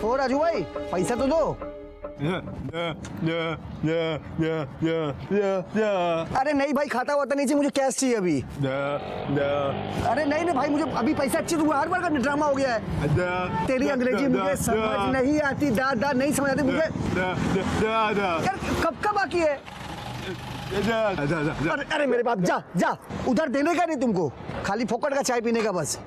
ओ राजू भाई पैसा तो दो। अरे नहीं भाई, खाता हुआ तो नहीं चाहिए, मुझे कैश चाहिए अभी। अरे नहीं नहीं भाई, मुझे अभी पैसा चाहिए। तू हर बार का ड्रामा हो गया है। तेरी अंग्रेजी मुझे समझ नहीं आती, दा नहीं समझ आती मुझे। यार कब का बाकी है? अरे मेरे बाप, जा जा, उधर देने का नहीं तुमको, खाली फोकट का चाय पीने का बस।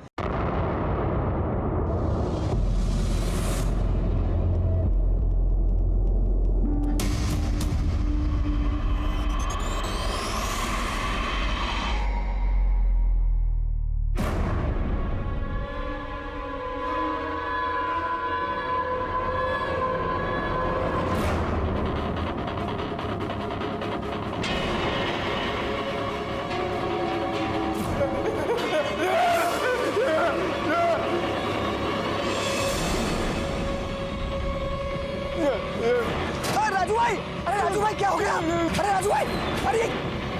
राजू भाई क्या हो गया? अरे राजू भाई, अरे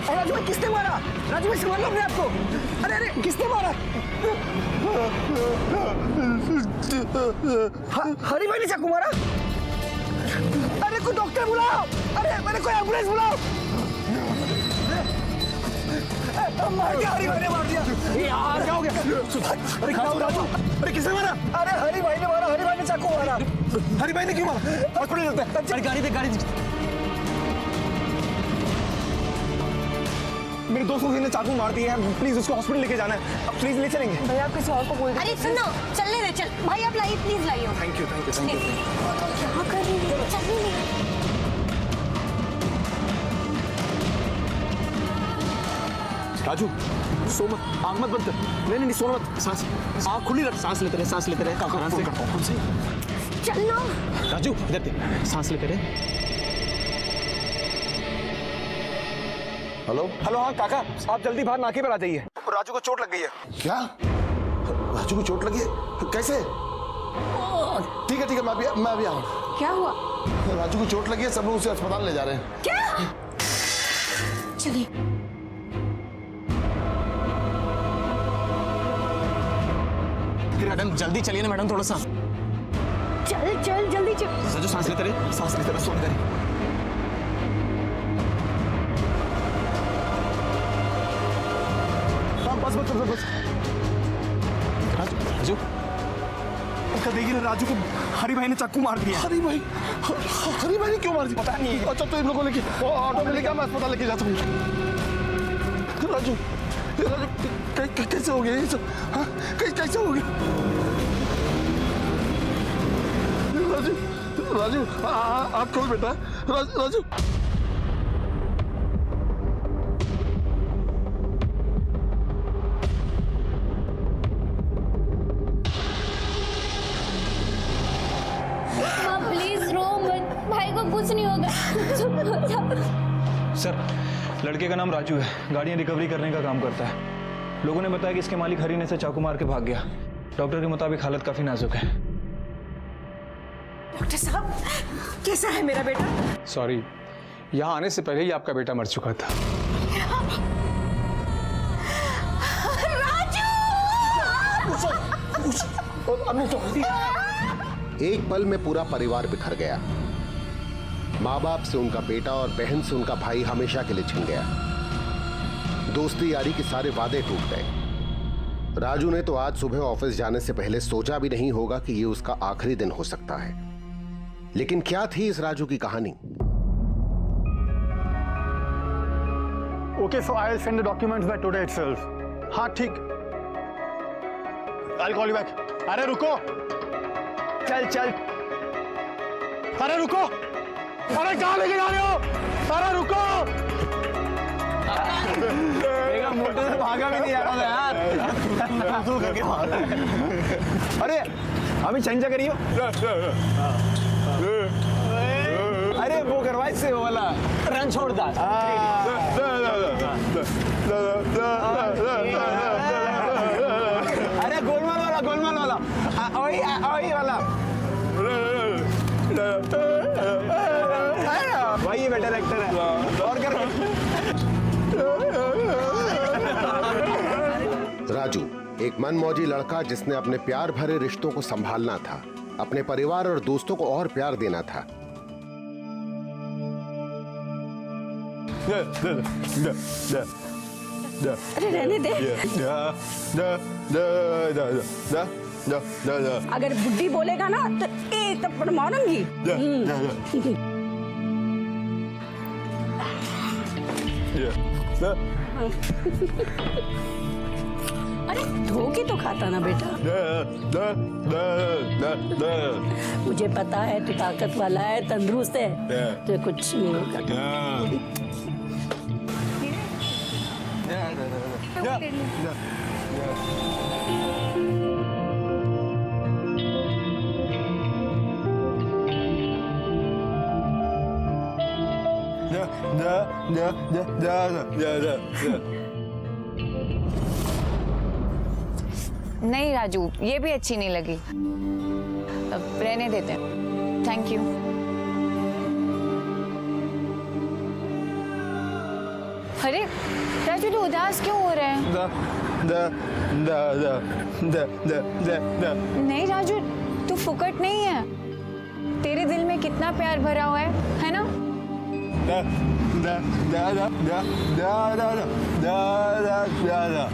राजू भाई किसने मारा? राजू भाई संभाल लो अपने आपको। अरे किसने मारा? हरी भाई ने चाकू मारा? अरे कोई डॉक्टर बुलाओ, अरे कोई एम्बुलेंस बुलाओ। मार दिया, हरी भाई ने मार दिया। यार क्या हो गया? अरे क्या हो राजू? अरे किसने मारा? अरे हरी भाई ने मारा, हरी भाई ने चाकू मारा। हरी भाई ने क्यों मारा? हॉस्पिटल चलते हैं। गाड़ी दे, गाड़ी दे। मेरे दोस्त को किसी ने चाकू मार दिया है, प्लीज उसको हॉस्पिटल लेके जाना है। प्लीज ले चलेंगे भैया, आप किसी और को बोल दो। अरे सुनो, चलने दे, चल भाई, आप लाइए, प्लीज लाइए। Thank you thank you thank you. क्या कर रही है? चलने दे। राजू सो मत, आँख मत बंद कर। नहीं नहीं सोना मत, सांस, आँख खुली रख, सांस लेते रहे, सांस लेते रहे। कहाँ से करता हूँ? चलना राजू, इधर देख, सांस लेते रहे। हेलो हेलो, हाँ काका, आप जल्दी बाहर नाके पर आ जाइए, राजू को चोट लग गई है। क्या? राजू को चोट लगी है? कैसे? ठीक है मैं अभी आऊँ। क्या हुआ? राजू को चोट लगी है, सब लोग उसे अस्पताल ले जा रहे हैं। क्या? चलिए। मैडम जल्दी चलिए ना मैडम, थोड़ा सा। चल चल जल्दी चल। राजू सांस लेते रहे, सांस लेते रहे, सोन करें। बस राजू उसका देखिए ना, राजू को हरी भाई ने चाकू मार दिया। हरी भाई ने क्यों मार दिया? पता नहीं। अच्छा तो इन लोगों को लेके ऑटो में लेके मैं अस्पताल लेके जाता हूँ। राजू कैसे हो गया ये सब? हाँ कैसे हो गया? राजू आप खोल बेटा। राजू कुछ नहीं होगा। सर, लड़के का नाम राजू है, गाड़ियां रिकवरी करने का काम करता है। लोगों ने बताया कि इसके मालिक हरी ने से चाकू मार के भाग गया। डॉक्टर के मुताबिक हालत काफी नाजुक है। डॉक्टर साहब, कैसा है मेरा बेटा? सॉरी, यहाँ आने से पहले ही आपका बेटा मर चुका था। एक पल में पूरा परिवार बिखर गया। माँ बाप से उनका बेटा और बहन से उनका भाई हमेशा के लिए छिन गया। दोस्ती यारी के सारे वादे टूट गए। राजू ने तो आज सुबह ऑफिस जाने से पहले सोचा भी नहीं होगा कि ये उसका आखिरी दिन हो सकता है। लेकिन क्या थी इस राजू की कहानी? Okay, so I'll send the documents by today itself. हाँ ठीक। I'll call you back. अरे रुको, चल। अरे रुको, अरे कहाँ लेके जा रहे हो? अरे रुको, भागा भी नहीं जा रहा था यार। तू करके भाग। अरे अभी चंजा करियो। अरे वो करवाए से वो वाला रन छोड़ता। अरे गोलमाल वाला वही वाला वही बेटर एक्टर है। और कर राजू एक मनमौजी लड़का जिसने अपने प्यार भरे रिश्तों को संभालना था, अपने परिवार और दोस्तों को और प्यार देना था। अरे रहने दे। अगर बुड्ढी बोलेगा ना तो एक थप्पड़ मारूंगी। अरे धोखे तो खाता ना बेटा। मुझे पता है तू ताकत वाला है, तंदुरुस्त है, तो कुछ नहीं होगा। नहीं राजू, ये भी अच्छी नहीं लगी, अब रहने देते हैं। Thank you. अरे राजू तू उदास क्यों हो रहा है? नहीं राजू, तू फुकट नहीं है, तेरे दिल में कितना प्यार भरा हुआ है ना?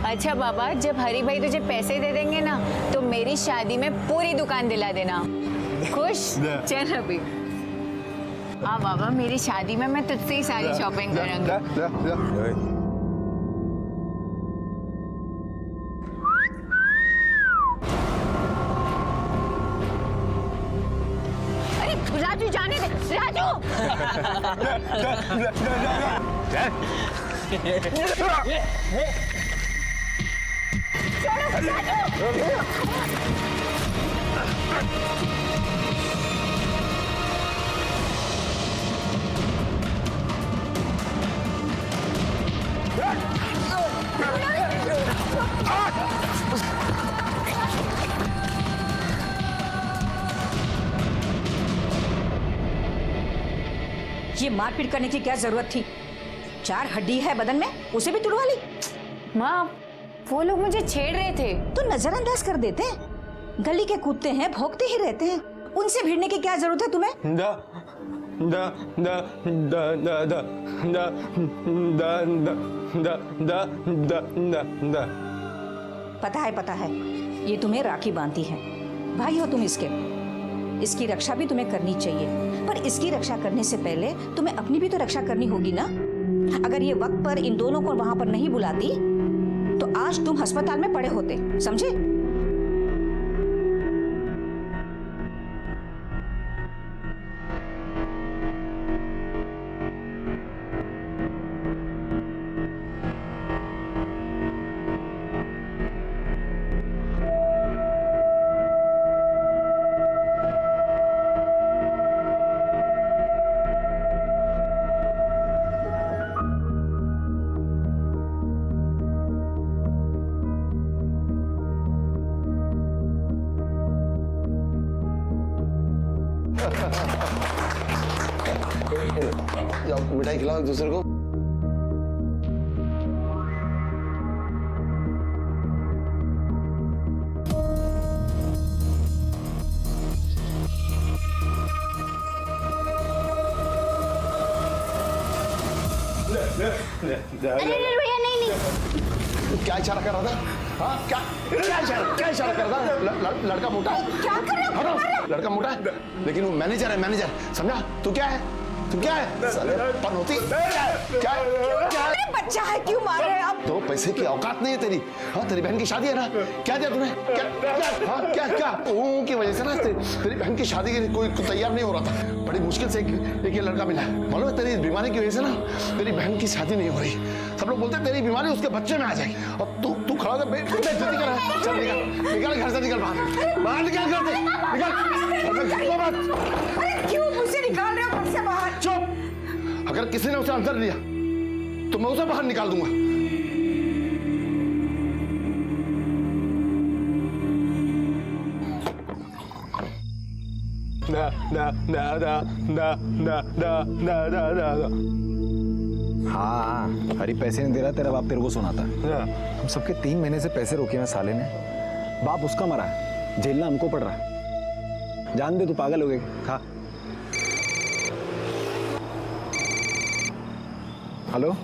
अच्छा बाबा, जब हरी भाई तुझे पैसे दे देंगे ना तो मेरी शादी में पूरी दुकान दिला देना। खुश? चल अभी। हाँ बाबा, मेरी शादी में मैं तुझसे ही सारी शॉपिंग करूंगी। राजू जाने दे, राजू। ये मारपीट करने की क्या जरूरत थी? 4 हड्डी है बदन में, उसे भी तुड़वा ली। माँ, वो लोग मुझे छेड़ रहे थे। तो नजरअंदाज कर देते। गली के कुत्ते हैं, भौंकते ही रहते हैं, उनसे भिड़ने की क्या जरूरत है तुम्हें? पता है, ये तुम्हें राखी बांधती है। भाई हो तुम इसकी रक्षा भी तुम्हें करनी चाहिए, पर इसकी रक्षा करने से पहले तुम्हें अपनी भी तो रक्षा करनी होगी ना। अगर ये वक्त पर इन दोनों को वहां पर नहीं बुलाती तो आज तुम अस्पताल में पड़े होते, समझे? मिठाई खिलाओ एक दूसरे को। अरे भैया नहीं। क्या इशारा कर रहा था? हाँ क्या इशारा कर रहा था? लड़का मोटा है। क्या कर रहे हो? लड़का मोटा है, लेकिन वो मैनेजर है, मैनेजर, समझा? तू क्या है? साले पनौती। क्या बच्चा है, क्यों मार रहे हैं आप? तो पैसे की औकात नहीं है तेरी। हाँ, तेरी बहन की शादी है ना, क्या दिया तूने? क्या क्या हाँ क्या क्या की वजह से ना तेरी बहन की शादी के लिए कोई तैयार नहीं हो रहा था। बड़ी मुश्किल से एक ये लड़का मिला। मालूम है तेरी बीमारी की वजह से ना तेरी बहन की शादी नहीं हो रही। सब लोग बोलते हैं तेरी बीमारी उसके बच्चे में आ जाएगी। और तू खड़ा होकर बेइज्जती कर रहा है। चल निकल घर से, निकल बाहर निकल घर से, निकल। क्यों मुझसे निकाल रहे हो घर से बाहर? चुप। अगर किसी ने उसे अंदर लिया तो मैं उसे बाहर निकाल दूंगा। ना ना ना ना ना ना ना ना ना ना। हाँ, हरी पैसे नहीं दे रहा, तेरा बाप तेरे को सुनाता। हम सबके 3 महीने से पैसे रोके हैं साले ने। बाप उसका मरा है, झेलना हमको पड़ रहा है। जान दे, तू पागल हो गई। खा। हेलो।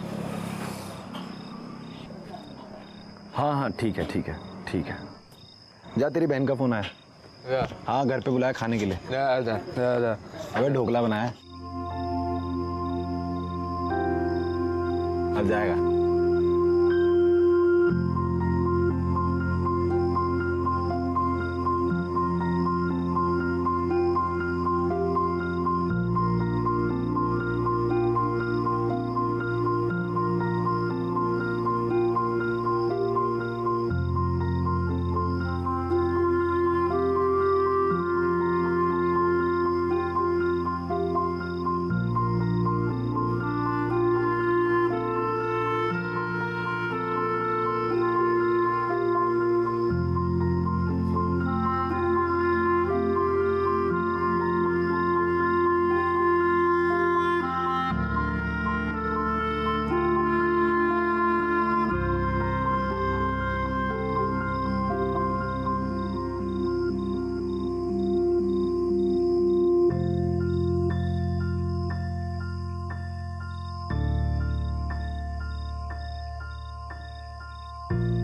हाँ हाँ ठीक है ठीक है ठीक है। जा, तेरी बहन का फोन आया। हाँ, घर पे बुलाया खाने के लिए। अबे ढोकला बनाया है। अब जाएगा।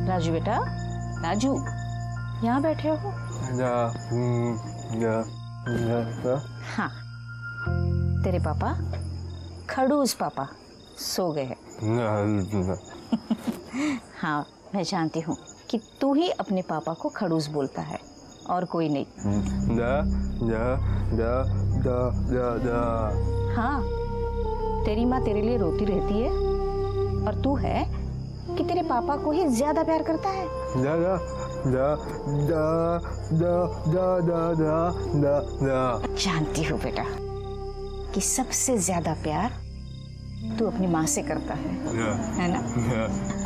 राजू बेटा, राजू, यहाँ बैठे हो? हाँ, तेरे पापा, खड़ूस पापा सो गए हैं। हाँ, मैं जानती हूँ कि तू ही अपने पापा को खड़ूस बोलता है और कोई नहीं। हाँ, तेरी माँ तेरे लिए रोती रहती है और तू है कि तेरे पापा को ही ज्यादा प्यार करता है। जानती हूँ बेटा कि सबसे ज्यादा प्यार तू अपनी माँ से करता है ना?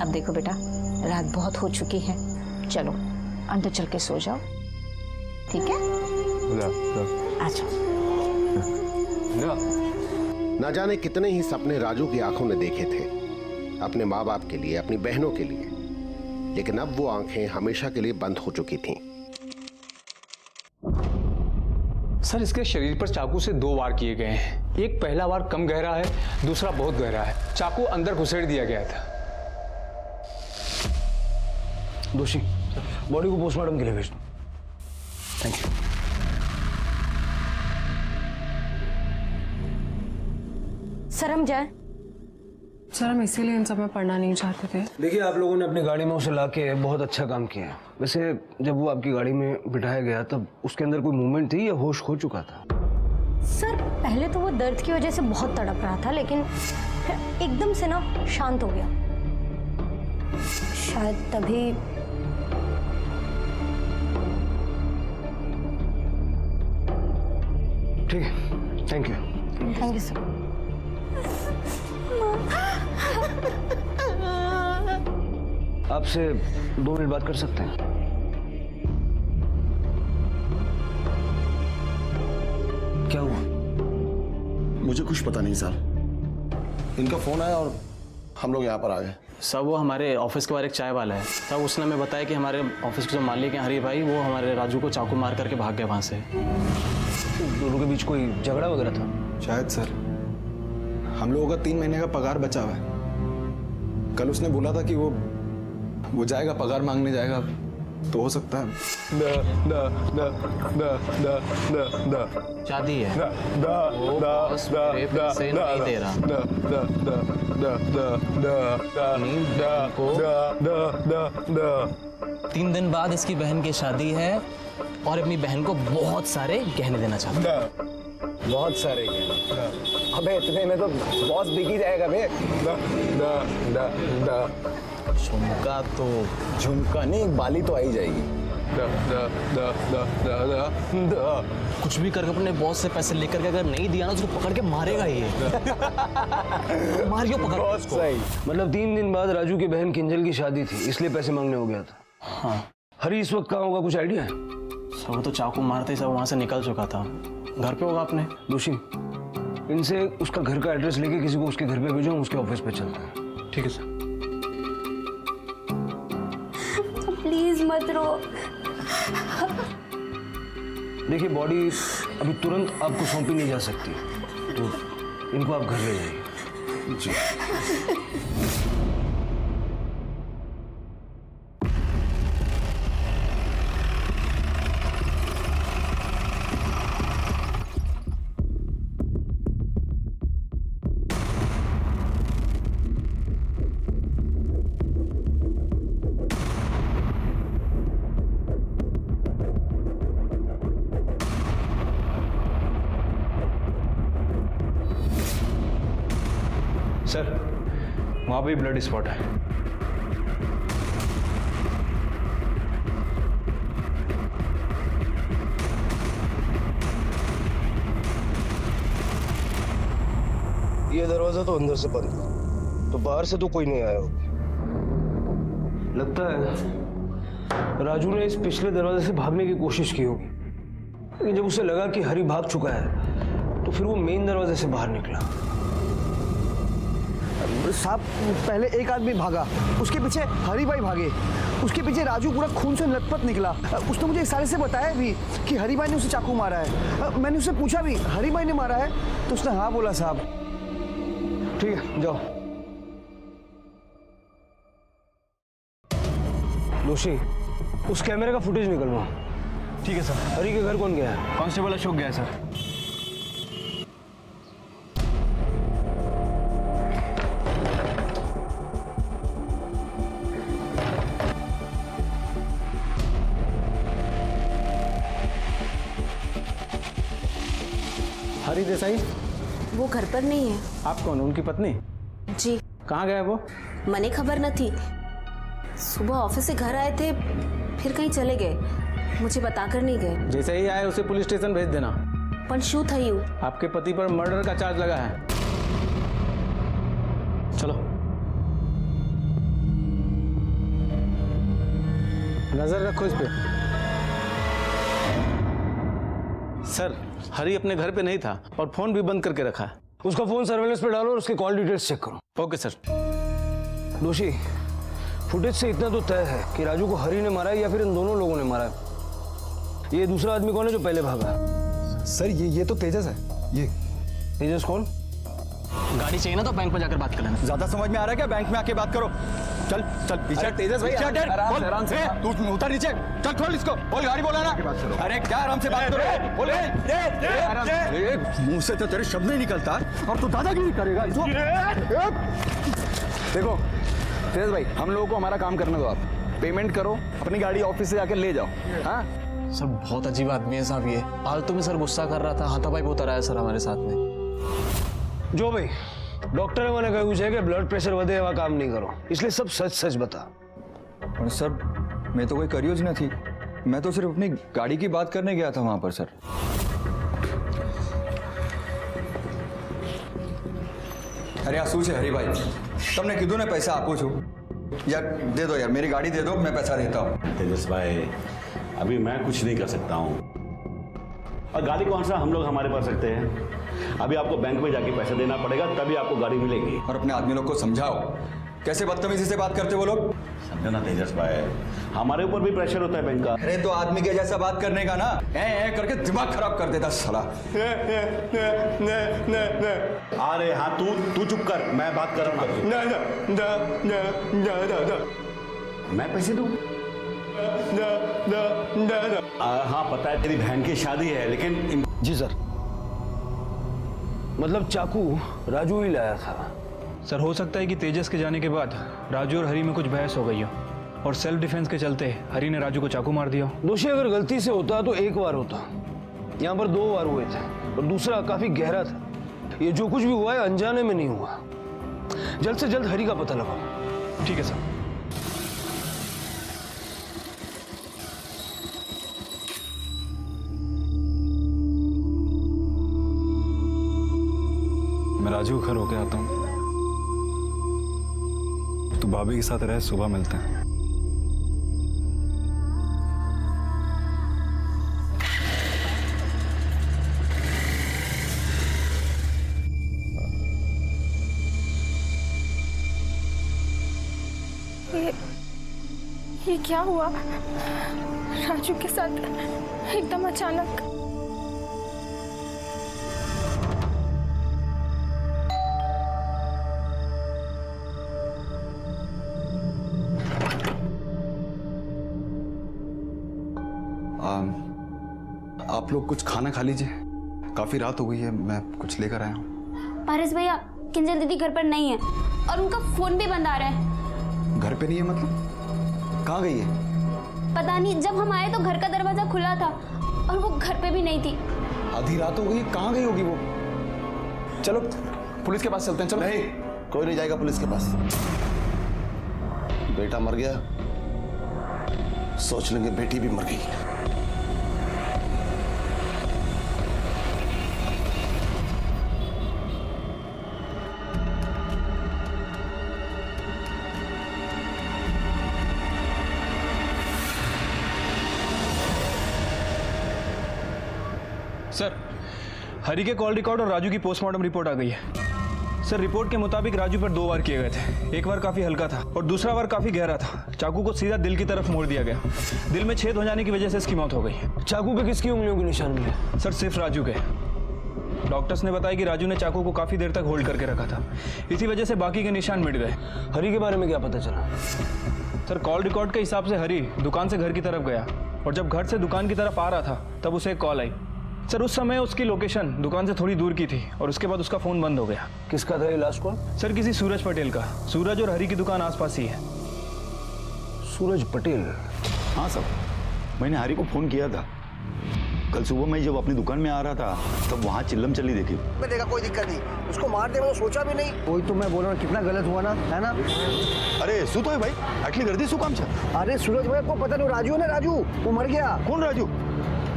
अब देखो बेटा, रात बहुत हो चुकी है, चलो अंदर चल के सो जाओ, ठीक है? आ जाओ। न जाने कितने ही सपने राजू की आंखों ने देखे थे अपने माँ बाप के लिए, अपनी बहनों के लिए, लेकिन अब वो आंखें हमेशा के लिए बंद हो चुकी थीं। सर, इसके शरीर पर चाकू से 2 वार किए गए हैं। एक पहला वार कम गहरा है, दूसरा बहुत गहरा है। चाकू अंदर घुसेड़ दिया गया था। दोषी, बॉडी को पोस्टमार्टम के लिए भेज दो। Thank you. सर हम जाए? सर हम इसीलिए इन सब में पढ़ना नहीं चाहते थे। देखिए, आप लोगों ने अपनी गाड़ी में उसे लाके बहुत अच्छा काम किया। वैसे जब वो आपकी गाड़ी में बिठाया गया तब उसके अंदर कोई मूवमेंट थी या होश खो चुका था? सर पहले तो वो दर्द की वजह से बहुत तड़प रहा था, लेकिन फिर एकदम से ना शांत हो गया। शायद तभी ठीक है, thank you. Thank you sir. आपसे 2 मिनट बात कर सकते हैं? क्या हुआ? मुझे कुछ पता नहीं सर, इनका फोन आया और हम लोग यहाँ पर आ गए। सब वो हमारे ऑफिस के बाहर एक चाय वाला है, तब उसने हमें बताया कि हमारे ऑफिस के जो मालिक हैं हरी भाई, वो हमारे राजू को चाकू मार करके भाग गए वहाँ से। दोनों के बीच कोई झगड़ा वगैरह था? शायद सर, हम लोगों का 3 महीने का पगार बचा हुआ है। कल उसने बोला था कि वो जाएगा, पगार मांगने जाएगा, तो हो सकता है। शादी है, वो बॉस मेरे पैसे नहीं दे रहा। 3 दिन बाद इसकी बहन की शादी है और अपनी बहन को बहुत सारे गहने देना चाहता है। बहुत सारे अबे इतने में तो बॉस बिक ही जाएगा बे। झुमका तो झुमका नहीं, एक बाली तो आ ही जाएगी। कुछ भी करके अपने बॉस से पैसे लेकर के अगर नहीं दिया ना, उसको पकड़ के मारेगा ये। मारियो पकड़ उसको। सही। मतलब 3 दिन बाद राजू की बहन किंजल की शादी थी, इसलिए पैसे मांगने हो गया था। हाँ हरी इस वक्त कहाँ होगा, कुछ आइडिया है? सब वो तो चाकू मारते ही सब वहां से निकल चुका था। घर पे होगा अपने। दोषी, इनसे उसका घर का एड्रेस लेके किसी को उसके घर पे भेजो, हम उसके ऑफिस पे चलते हैं। ठीक है सर। प्लीज मत रो। देखिए बॉडी अभी तुरंत आपको सौंपी नहीं जा सकती, तो इनको आप घर ले जाइए। जी। सर वहां पे ब्लड स्पॉट है। ये दरवाजा तो अंदर से बंद, तो बाहर से तो कोई नहीं आया होगा। लगता है राजू ने इस पिछले दरवाजे से भागने की कोशिश की होगी, लेकिन जब उसे लगा कि हरी भाग चुका है तो फिर वो मेन दरवाजे से बाहर निकला। साहब पहले एक आदमी भागा, उसके पीछे हरी भाई भागे, उसके पीछे राजू पूरा खून से लथपथ निकला। उसने मुझे इशारे से बताया भी कि हरी भाई ने उसे चाकू मारा है। मैंने उससे पूछा भी हरी भाई ने मारा है, तो उसने हाँ बोला। साहब ठीक है जाओ। दोषी, उस कैमरे का फुटेज निकलवाओ। ठीक है सर। हरी के घर कौन गया है? कांस्टेबल अशोक गया है सर। हरी देसाई वो घर पर नहीं है। आप कौन, उनकी पत्नी? जी। कहाँ गए वो? मने खबर न थी, सुबह ऑफिस से घर आए थे, फिर कहीं चले गए, मुझे बताकर नहीं गए। जैसे ही आए उसे पुलिस स्टेशन भेज देना। पर शू था यू? आपके पति पर मर्डर का चार्ज लगा है। चलो नजर रखो इस पे। सर हरी अपने घर पे नहीं था और फोन भी बंद करके रखा है। उसका फोन सर्वेलेंस पे डालो और उसके कॉल डिटेल्स चेक करो। Okay sir. दोषी, फुटेज से इतना तो तय है कि राजू को हरी ने मारा है या फिर इन दोनों लोगों ने मारा है। ये दूसरा आदमी कौन है जो पहले भागा? सर ये तो तेजस है। ये तेजस कौन? गाड़ी चाहिए ना तो बैंक में जाकर बात कर लेना। ज्यादा समझ में आ रहा है क्या? बैंक में आके बात करो। चल चल पीछे। तेजस भाई आराम से तू उतर नीचे। चल खोल इसको, बोल गाड़ी बोला ना। अरे क्या आराम से बात करो, बोल। मुंह से तो तेरे शब्द नहीं निकलता और तू दादागिरी करेगा। देखो तेजस भाई, हम लोगों को हमारा काम करने दो। आप पेमेंट करो, अपनी गाड़ी ऑफिस से जाकर ले जाओ। हाँ सर बहुत अजीब आदमी है साहब ये। आलतू में सर गुस्सा कर रहा था, हाथापाई बहुत रहा है सर हमारे साथ में। जो भाई डॉक्टर ने मैंने कहा कि ब्लड प्रेशर वधे हुआ काम नहीं करो, इसलिए सब सच सच बता। और सर मैं तो कोई करियोज न थी, मैं तो सिर्फ अपनी गाड़ी की बात करने गया था वहां पर सर। अरे आंसू से हरी भाई, तुमने कीधु ने पैसा आपो छू यार, दे दो यार, मेरी गाड़ी दे दो, मैं पैसा देता हूँ। तेजस भाई अभी मैं कुछ नहीं कर सकता हूँ, और गाड़ी कौन सा हम लोग हमारे पास रखते हैं। अभी आपको बैंक में जाके पैसे देना पड़ेगा, तभी आपको गाड़ी मिलेगी। और अपने आदमी लोग को समझाओ, कैसे बदतमीजी से बात करते वो लोग। समझो ना तेजस भाई, हमारे ऊपर भी प्रेशर होता है बैंक का। अरे तो आदमी के जैसा बात करने का ना, ऐ करके दिमाग खराब कर देता साला। अरे हाँ तू चुप कर, मैं बात कर रहा हूँ। मैं पैसे दूँ? हाँ पता है तेरी बहन की शादी है, लेकिन जी सर, मतलब चाकू राजू ही लाया था सर हो सकता है कि तेजस के जाने के बाद राजू और हरी में कुछ बहस हो गई हो और सेल्फ डिफेंस के चलते हरी ने राजू को चाकू मार दिया हो। दोषी अगर गलती से होता तो एक बार होता, यहाँ पर 2 बार हुए थे और दूसरा काफी गहरा था। ये जो कुछ भी हुआ है अनजाने में नहीं हुआ। जल्द से जल्द हरी का पता लगाओ। ठीक है सर। मैं राजू घर होके आता हूँ, तू भाभी के साथ रहे, सुबह मिलते हैं। ये क्या हुआ राजू के साथ एकदम अचानक? आप लोग कुछ खाना खा लीजिए, काफी रात हो गई है, मैं कुछ लेकर आया हूँ। पारस भैया, किंजल दीदी घर पर नहीं है और उनका फोन भी बंद आ रहा है। घर पे नहीं है मतलब? कहाँ गई है? पता नहीं, जब हम आए तो घर का दरवाजा खुला था और वो घर पे भी नहीं थी। आधी रात हो गई, कहाँ गई होगी वो? चलो पुलिस के पास चलते हैं। चलो। नहीं, कोई नहीं जाएगा पुलिस के पास। बेटा मर गया, सोच लेंगे बेटी भी मर गई। सर, हरी के कॉल रिकॉर्ड और राजू की पोस्टमार्टम रिपोर्ट आ गई है। सर, रिपोर्ट के मुताबिक राजू पर 2 वार किए गए थे। एक बार काफी हल्का था और दूसरा वार काफी गहरा था। चाकू को सीधा दिल की तरफ मोड़ दिया गया। दिल में छेद हो जाने की वजह से इसकी मौत हो गई। चाकू पे किसकी उंगलियों के निशान मिले? सर, सिर्फ राजू के। डॉक्टर्स ने बताया कि राजू ने चाकू को काफी देर तक होल्ड करके रखा था, इसी वजह से बाकी के निशान मिट गए। हरी के बारे में क्या पता चला? सर, कॉल रिकॉर्ड के हिसाब से हरी दुकान से घर की तरफ गया और जब घर से दुकान की तरफ आ रहा था तब उसे एक कॉल आई। सर, उस समय उसकी लोकेशन दुकान से थोड़ी दूर की थी और उसके बाद उसका फोन बंद हो गया। किसका था ये लास्ट कॉल? सर, किसी सूरज पटेल का। सूरज और हरी की दुकान आसपास ही है। सूरज पटेल? हाँ सर, मैंने हरी को फोन किया था। कल सुबह मैं जब अपनी दुकान में आ रहा था तब वहाँ चिल्लम चली देखी। मैं देखा, कोई दिक्कत नहीं, उसको मार दे, मैं तो सोचा भी नहीं। कोई तो मैं बोल रहा हूँ, कितना गलत हुआ ना, है ना? अरे शू तो है भाई, आटली गर्दी शू काम छे? अरे सूरज भाई को पता नहीं, राजू है ना, राजू वो मर गया। कौन राजू?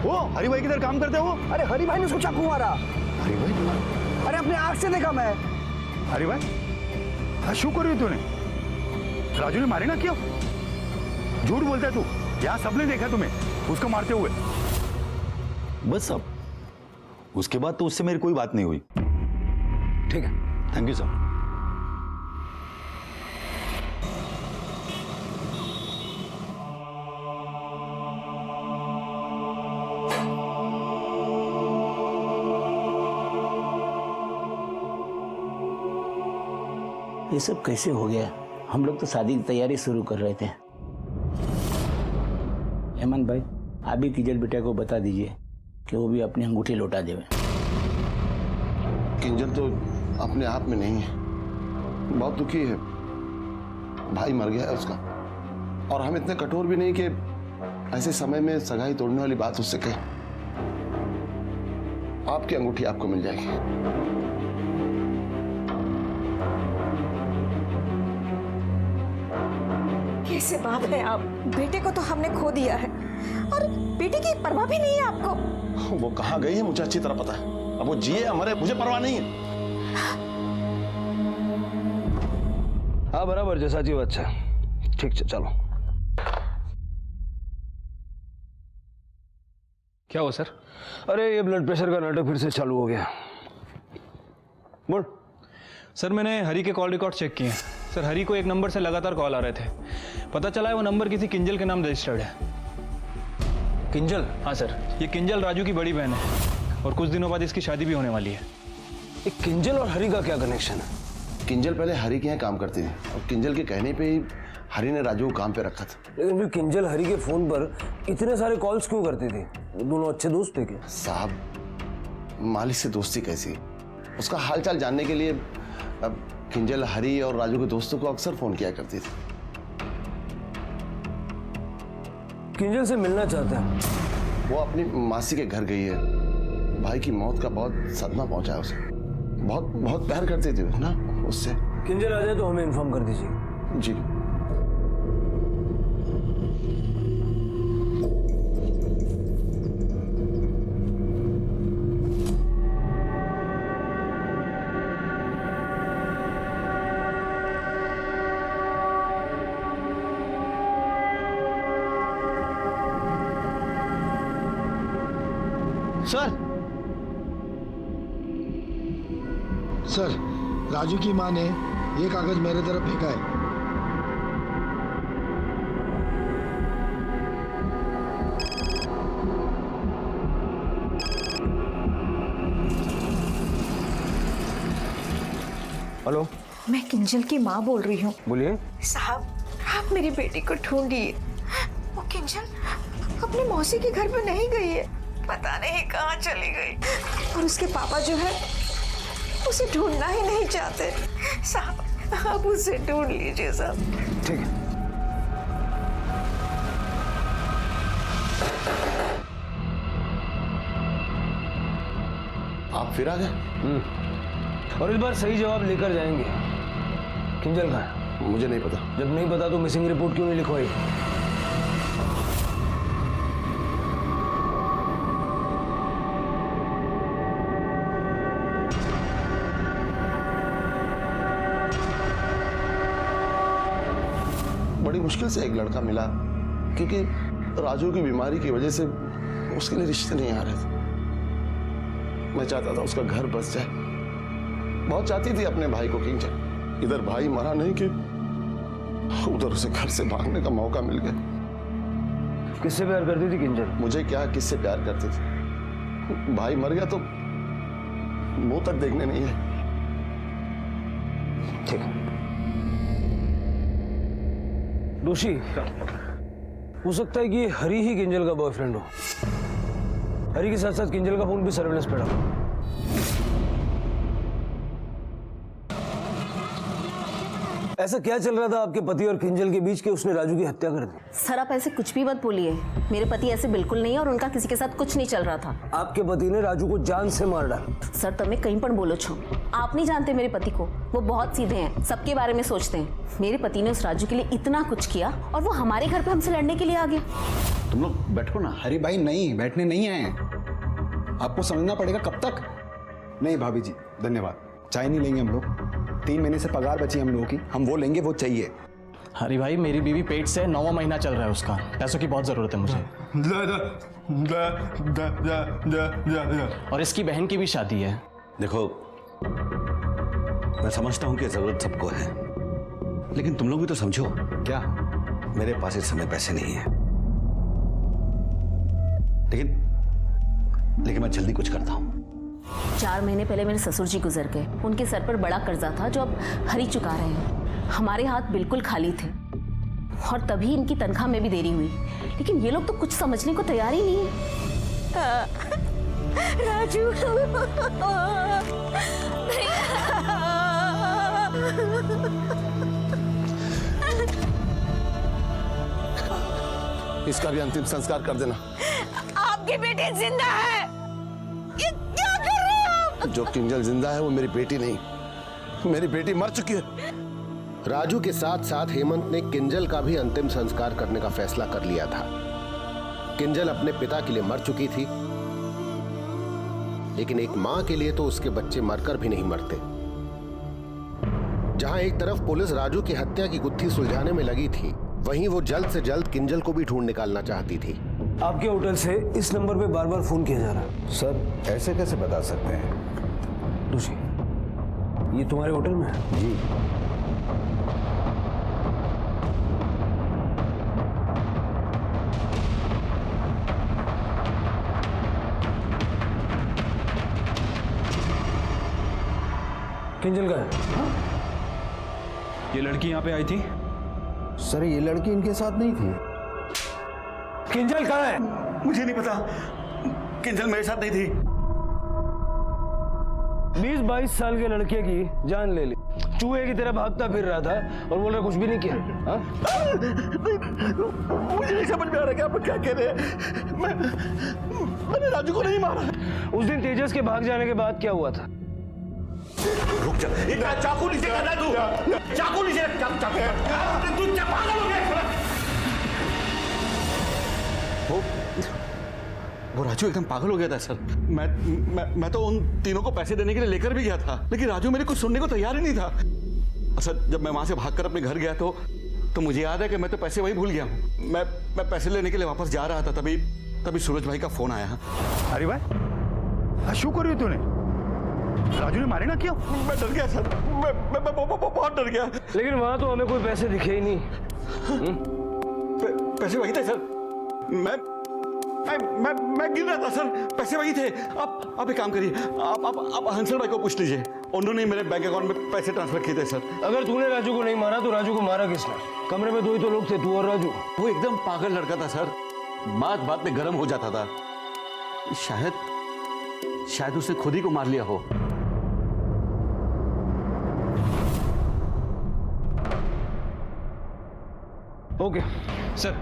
वो हरी भाई किधर काम करते हो? अरे हरी भाई ने उसको चाकू मारा। हरी भाई? अरे अपने आँख से देखा मैं। हरी भाई? हाँ, शू करी तूने? राजू ने मारे ना क्यों? झूठ बोलता है तू, यहाँ सबने देखा तुम्हें उसको मारते हुए। बस अब उसके बाद तो उससे मेरी कोई बात नहीं हुई। ठीक है, थैंक यू सर। ये सब कैसे हो गया? हम लोग तो शादी की तैयारी शुरू कर रहे थे। हेमंत भाई, आप भी किंजल बेटा को बता दीजिए कि वो भी अपनी अंगूठी लौटा देवे। किंजल तो अपने आप में नहीं है, बहुत दुखी है। भाई मर गया है उसका, और हम इतने कठोर भी नहीं कि ऐसे समय में सगाई तोड़ने वाली बात उससे कहें। आपकी अंगूठी आपको मिल जाएगी। कैसे बात है आप? बेटे को तो हमने खो दिया है और बेटे की परवाह भी नहीं है आपको। वो कहाँ गई है मुझे अच्छी तरह पता है। अब वो जिए हमारे, मुझे परवाह नहीं है। हाँ बराबर, जैसा जी अच्छा। ठीक है, चलो। क्या हुआ सर? अरे ये ब्लड प्रेशर का नाटक फिर से चालू हो गया। बोल। सर, मैंने हरी के कॉल रिकॉर्ड चेक किए। सर, हरी को एक नंबर से लगातार कॉल आ रहे थे। पता चला है वो नंबर किसी किंजल के नाम रजिस्टर्ड है। किंजल? हाँ सर, ये किंजल राजू की बड़ी बहन है और कुछ दिनों बाद इसकी शादी भी होने वाली है। एक किंजल और हरी का क्या कनेक्शन है? किंजल पहले हरी के यहाँ काम करती थी और किंजल के कहने पे ही हरी ने राजू को काम पे रखा था। लेकिन फिर किंजल हरी के फोन पर इतने सारे कॉल्स क्यों करती थी? वो दोनों अच्छे दोस्त थे क्या? साहब, मालिक से दोस्ती कैसी? उसका हालचाल जानने के लिए किंजल हरी और राजू के दोस्तों को अक्सर फोन किया करती थी। किंजल से मिलना चाहते हैं। वो अपनी मासी के घर गई है। भाई की मौत का बहुत सदमा पहुंचा है उसे। बहुत बहुत प्यार करती थी ना उससे। किंजल आ जाए तो हमें इन्फॉर्म कर दीजिए। जी। सर, राजू की मां ने ये कागज मेरे तरफ फेंका है। हेलो, मैं किंजल की माँ बोल रही हूँ। बोलिए। साहब, आप मेरी बेटी को ढूंढिए। वो किंजल अपनी मौसी के घर पे नहीं गई है, पता नहीं कहाँ चली गई। और उसके पापा जो है उसे ढूंढना ही नहीं चाहते। साहब, आप उसे ढूंढ लीजिए साहब। ठीक है। आप फिर आ गए? और इस बार सही जवाब लेकर जाएंगे। किंजल कहाँ है? मुझे नहीं पता। जब नहीं पता तो मिसिंग रिपोर्ट क्यों नहीं लिखवाई? बड़ी मुश्किल से एक लड़का मिला, क्योंकि राजू की बीमारी की वजह से उसके लिए रिश्ते नहीं आ रहे थे। मैं चाहता था उसका घर बस जाए। बहुत चाहती थी अपने भाई को किंजल। इधर भाई मरा नहीं कि उधर उसे घर से भागने का मौका मिल गया। किससे प्यार करती थी किंजल? मुझे क्या, किससे प्यार करती थी? भाई मर गया तो मुंह तक देखने नहीं है। ठीक है। दोषी हो सकता है कि हरी ही किंजल का बॉयफ्रेंड हो। हरी के साथ साथ किंजल का फोन भी सर्वेलेंस पे डालो। ऐसा क्या चल रहा था आपके पति और किंजल के बीच कि उसने राजू की हत्या कर दी? सर, आप ऐसे कुछ भी मत बोलिए। मेरे पति ऐसे बिल्कुल नहीं है और उनका किसी के साथ कुछ नहीं चल रहा था। आपके पति ने राजू को जान से मार डाला। सर, तब मैं कहीं पर बोलो छो। आप नहीं जानते मेरे पति को। वो बहुत सीधे हैं, सबके बारे में सोचते हैं। मेरे पति ने उस राजू के लिए इतना कुछ किया और वो हमारे घर पे हमसे लड़ने के लिए आ गया। तुम लोग बैठो ना। अरे भाई नहीं, बैठने नहीं आए। आपको समझना पड़ेगा। कब तक? नहीं भाभी जी, धन्यवाद। चाय नहीं लेंगे हम लोग। 3 महीने से पगार बची हम लोगों की, हम वो लेंगे, वो चाहिए। हरी भाई, मेरी बीवी पेट से 9वां महीना चल रहा है उसका। पैसों की बहुत जरूरत है मुझे। और इसकी बहन की भी शादी है। देखो, मैं समझता हूं कि जरूरत सबको है, लेकिन तुम लोग भी तो समझो। क्या? मेरे पास इस समय पैसे नहीं है, लेकिन मैं जल्दी कुछ करता हूं। 4 महीने पहले मेरे ससुर जी गुजर गए। उनके सर पर बड़ा कर्जा था जो अब हरी चुका रहे हैं। हमारे हाथ बिल्कुल खाली थे और तभी इनकी तनख्वाह में भी देरी हुई। लेकिन ये लोग तो कुछ समझने को तैयार ही नहीं है। राजू, इसका भी अंतिम संस्कार कर देना। आपकी बेटी जिंदा है। ये क्या कर रहे हो आप? जो किंजल जिंदा है वो मेरी बेटी नहीं, मेरी बेटी मर चुकी है। राजू के साथ साथ हेमंत ने किंजल का भी अंतिम संस्कार करने का फैसला कर लिया था। किंजल अपने पिता के लिए मर चुकी थी, लेकिन एक मां के लिए तो उसके बच्चे मरकर भी नहीं मरते। जहां एक तरफ पुलिस राजू की हत्या की गुत्थी सुलझाने में लगी थी, वहीं वो जल्द से जल्द किंजल को भी ढूंढ निकालना चाहती थी। आपके होटल से इस नंबर पे बार बार फोन किया जा रहा है। सर, ऐसे कैसे बता सकते हैं? दोषी, ये तुम्हारे होटल में है? जी। किंजल का है? ये लड़की यहाँ पे आई थी? सर, ये लड़की इनके साथ नहीं थी। किंजल कहाँ है? मुझे नहीं पता। किंजल मेरे साथ नहीं थी। 20-22 साल के लड़के की जान ले ली। चूहे की तरह भागता फिर रहा था और बोल रहा कुछ भी नहीं किया। हाँ? मुझे नहीं समझ में आ रहा कि आप क्या कह रहे हैं। मैंने राजू को नहीं मारा। उस दिन तेजस के भाग जाने के बाद क्या हुआ था? रुक जा, इतना चाकू नीचे करना तू, चाकू नीचे रख, चाकू तू पागल हो गया। वो राजू एकदम पागल हो गया था सर। मैं तो उन तीनों को पैसे देने के लिए लेकर भी गया था, लेकिन राजू मेरे कुछ सुनने को तैयार ही नहीं था। सर जब मैं वहां से भागकर अपने घर गया तो मुझे याद है कि मैं तो पैसे वही भूल गया हूँ। मैं पैसे लेने के लिए वापस जा रहा था, तभी सूरज भाई का फोन आया। अरे भाई शू कर रही तूने? राजू ने मारे ना क्यों? मैं डर गया सर, मैं बहुत डर गया। लेकिन वहां तो हमें कोई पैसे दिखे ही नहीं। पैसे वही थे सर, मैं गिर रहा था सर, पैसे वही थे। आप एक काम करिए, आप हंसल भाई को पूछ लीजिए, उन्होंने मेरे बैंक अकाउंट में पैसे ट्रांसफर किए थे सर। अगर तूने राजू को नहीं मारा तो राजू को मारा किसने? कमरे में दो ही तो लोग थे, तू और राजू। वो एकदम पागल लड़का था सर, बात में गर्म हो जाता था। शायद उसने खुद ही को मार लिया हो। ओके सर,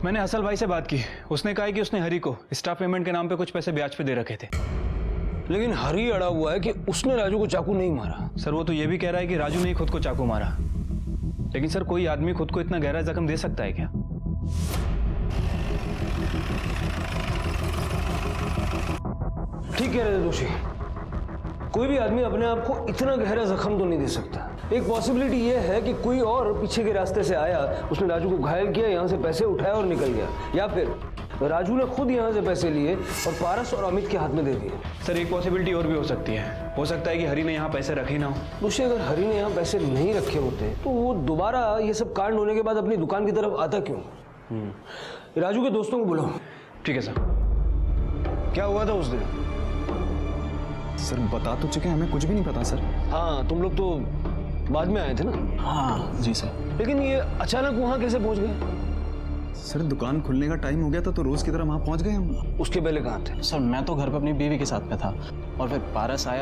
मैंने हसल भाई से बात की। उसने कहा है कि उसने हरी को स्टाफ पेमेंट के नाम पे कुछ पैसे ब्याज पे दे रखे थे। लेकिन हरी अड़ा हुआ है कि उसने राजू को चाकू नहीं मारा। सर वो तो ये भी कह रहा है कि राजू ने ही खुद को चाकू मारा। लेकिन सर कोई आदमी खुद को इतना गहरा जख्म दे सकता है क्या? ठीक कह रहे थे दोषी, कोई भी आदमी अपने आप को इतना गहरा जख्म तो नहीं दे सकता। एक पॉसिबिलिटी ये है कि कोई और पीछे के रास्ते से आया, उसने राजू को घायल किया, यहाँ से पैसे उठाए और निकल गया, या फिर राजू ने खुद यहाँ से पैसे लिए और पारस और अमित के हाथ में दे दिए। सर एक पॉसिबिलिटी और भी हो सकती है, हो सकता है कि हरी ने यहाँ पैसे रखे ना हो। दोषी अगर हरी ने यहाँ पैसे नहीं रखे होते तो वो दोबारा ये सब कांड होने के बाद अपनी दुकान की तरफ आता क्यों? राजू के दोस्तों को बुलाओ। ठीक है सर। क्या हुआ था उस दिन? सर बता तो चुके, हमें कुछ भी नहीं पता सर। हाँ तुम लोग तो बाद में आए थे ना? हाँ जी सर। लेकिन ये अचानक वहाँ कैसे पहुँच गए? सर दुकान खुलने का टाइम हो गया था तो रोज की तरह वहाँ पहुँच गए हम। उसके पहले कहाँ थे? सर मैं तो घर पे अपनी बीवी के साथ में था और फिर पारस आया